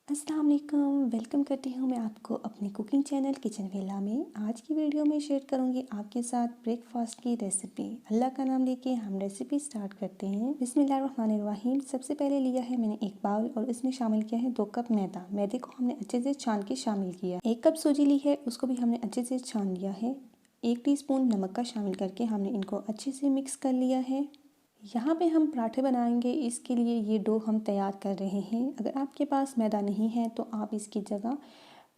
अस्सलाम वालेकुम। वेलकम करती हूँ मैं आपको अपने कुकिंग चैनल किचन वेला में। आज की वीडियो में शेयर करूँगी आपके साथ ब्रेकफास्ट की रेसिपी। अल्लाह का नाम लेके हम रेसिपी स्टार्ट करते हैं। बिस्मिल्लाहिर्रहमानिर्रहीम। सबसे पहले लिया है मैंने एक बाउल और इसमें शामिल किया है 2 कप मैदा। मैदे को हमने अच्छे से छान के शामिल किया। 1 कप सूजी ली है, उसको भी हमने अच्छे से छान लिया है। 1 टीस्पून नमक का शामिल करके हमने इनको अच्छे से मिक्स कर लिया है। यहाँ पे हम पराठे बनाएंगे, इसके लिए ये डो हम तैयार कर रहे हैं। अगर आपके पास मैदा नहीं है तो आप इसकी जगह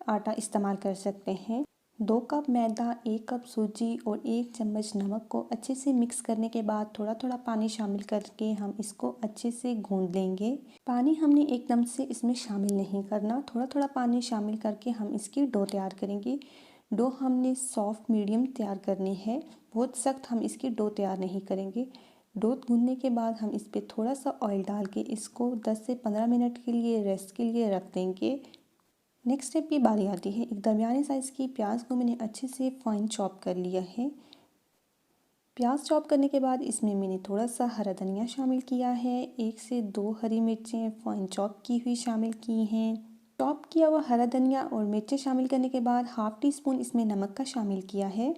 आटा इस्तेमाल कर सकते हैं। 2 कप मैदा, 1 कप सूजी और 1 चम्मच नमक को अच्छे से मिक्स करने के बाद थोड़ा थोड़ा पानी शामिल करके हम इसको अच्छे से गूंद लेंगे। पानी हमने एकदम से इसमें शामिल नहीं करना, थोड़ा थोड़ा पानी शामिल करके हम इसकी डो तैयार करेंगे। डो हमने सॉफ्ट मीडियम तैयार करनी है, बहुत सख्त हम इसकी डो तैयार नहीं करेंगे। डो गूंदने के बाद हम इस पर थोड़ा सा ऑयल डाल के इसको 10 से 15 मिनट के लिए रेस्ट के लिए रख देंगे। नेक्स्ट स्टेप की बारी आती है। एक दरमियाने साइज़ की प्याज को मैंने अच्छे से फाइन चॉप कर लिया है। प्याज चॉप करने के बाद इसमें मैंने थोड़ा सा हरा धनिया शामिल किया है। 1 से 2 हरी मिर्चें फाइन चॉप की हुई शामिल की हैं। चॉप किया हुआ हरा धनिया और मिर्चें शामिल करने के बाद हाफ़ टी स्पून इसमें नमक का शामिल किया है।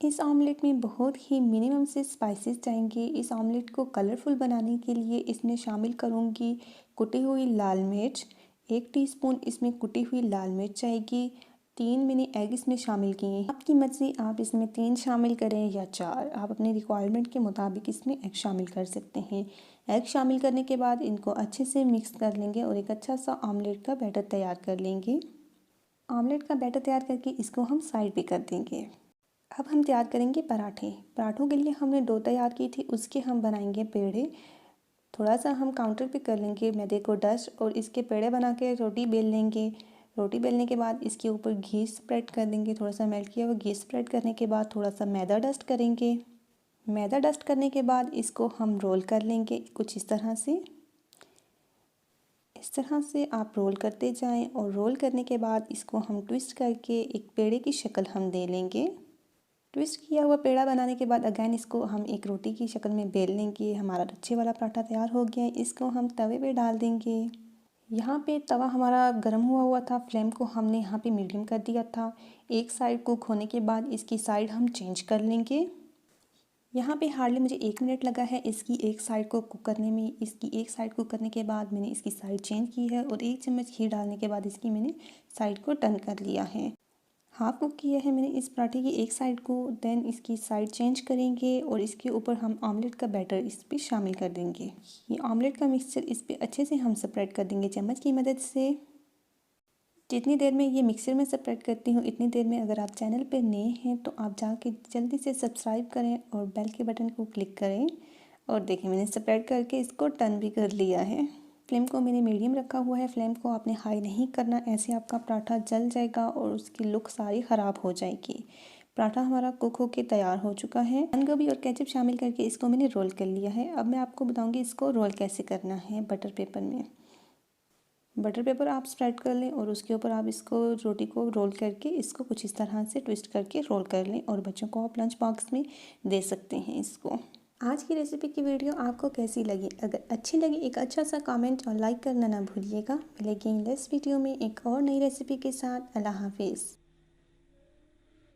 इस ऑमलेट में बहुत ही मिनिमम से स्पाइसेस जाएंगे। इस ऑमलेट को कलरफुल बनाने के लिए इसमें शामिल करूँगी कुटी हुई लाल मिर्च। 1 टीस्पून इसमें कुटी हुई लाल मिर्च जाएगी। 3 मैंने एग इसमें शामिल किए हैं। आपकी मर्ज़ी, आप इसमें 3 शामिल करें या 4, आप अपने रिक्वायरमेंट के मुताबिक इसमें एग शामिल कर सकते हैं। एग शामिल करने के बाद इनको अच्छे से मिक्स कर लेंगे और एक अच्छा सा ऑमलेट का बैटर तैयार कर लेंगे। ऑमलेट का बैटर तैयार करके इसको हम साइड पे कर देंगे। अब हम तैयार करेंगे पराठे। पराठों के लिए हमने डो तैयार की थी, उसके हम बनाएंगे पेड़े। थोड़ा सा हम काउंटर पे कर लेंगे मैदे को डस्ट और इसके पेड़े बना के रोटी बेल लेंगे। रोटी बेलने के बाद इसके ऊपर घी स्प्रेड कर देंगे। थोड़ा सा मेल्ट किया हुआ घी स्प्रेड करने के बाद थोड़ा सा मैदा डस्ट करेंगे। मैदा डस्ट करने के बाद इसको हम रोल कर लेंगे कुछ इस तरह से। इस तरह से आप रोल करते जाएं और रोल करने के बाद इसको हम ट्विस्ट करके एक पेड़े की शक्ल हम दे लेंगे। ट्विस्ट किया हुआ पेड़ा बनाने के बाद अगैन इसको हम एक रोटी की शक्ल में बेल लेंगे। हमारा लच्छे वाला पराठा तैयार हो गया है। इसको हम तवे पे डाल देंगे। यहाँ पे तवा हमारा गर्म हुआ था, फ्लेम को हमने यहाँ पे मीडियम कर दिया था। एक साइड कुक होने के बाद इसकी साइड हम चेंज कर लेंगे। यहाँ पे हार्डली मुझे 1 मिनट लगा है इसकी एक साइड को कुक करने में। इसकी एक साइड कुक करने के बाद मैंने इसकी साइड चेंज की है और 1 चम्मच घी डालने के बाद इसकी मैंने साइड को टर्न कर लिया है। हाफ कुक किया है मैंने इस पराठे की एक साइड को। देन इसकी साइड चेंज करेंगे और इसके ऊपर हम ऑमलेट का बैटर इस पर शामिल कर देंगे। ये ऑमलेट का मिक्सचर इस पर अच्छे से हम स्प्रेड कर देंगे चम्मच की मदद से। जितनी देर में ये मिक्सर में स्प्रेड करती हूँ इतनी देर में अगर आप चैनल पर नए हैं तो आप जाके जल्दी से सब्सक्राइब करें और बेल के बटन को क्लिक करें। और देखिए मैंने स्प्रेड करके इसको टर्न भी कर लिया है। फ्लेम को मैंने मीडियम रखा हुआ है। फ्लेम को आपने हाई नहीं करना, ऐसे आपका पराठा जल जाएगा और उसकी लुक सारी ख़राब हो जाएगी। पराठा हमारा कुक होके तैयार हो चुका है। बंद गोभी और केचप शामिल करके इसको मैंने रोल कर लिया है। अब मैं आपको बताऊंगी इसको रोल कैसे करना है। बटर पेपर में बटर पेपर आप स्प्रेड कर लें और उसके ऊपर आप इसको रोटी को रोल करके इसको कुछ इस तरह से ट्विस्ट करके रोल कर लें और बच्चों को आप लंच बॉक्स में दे सकते हैं इसको। आज की रेसिपी की वीडियो आपको कैसी लगी? अगर अच्छी लगी एक अच्छा सा कमेंट और लाइक करना ना भूलिएगा। मिलेंगे नेक्स्ट वीडियो में एक और नई रेसिपी के साथ। अल्लाह हाफिज़।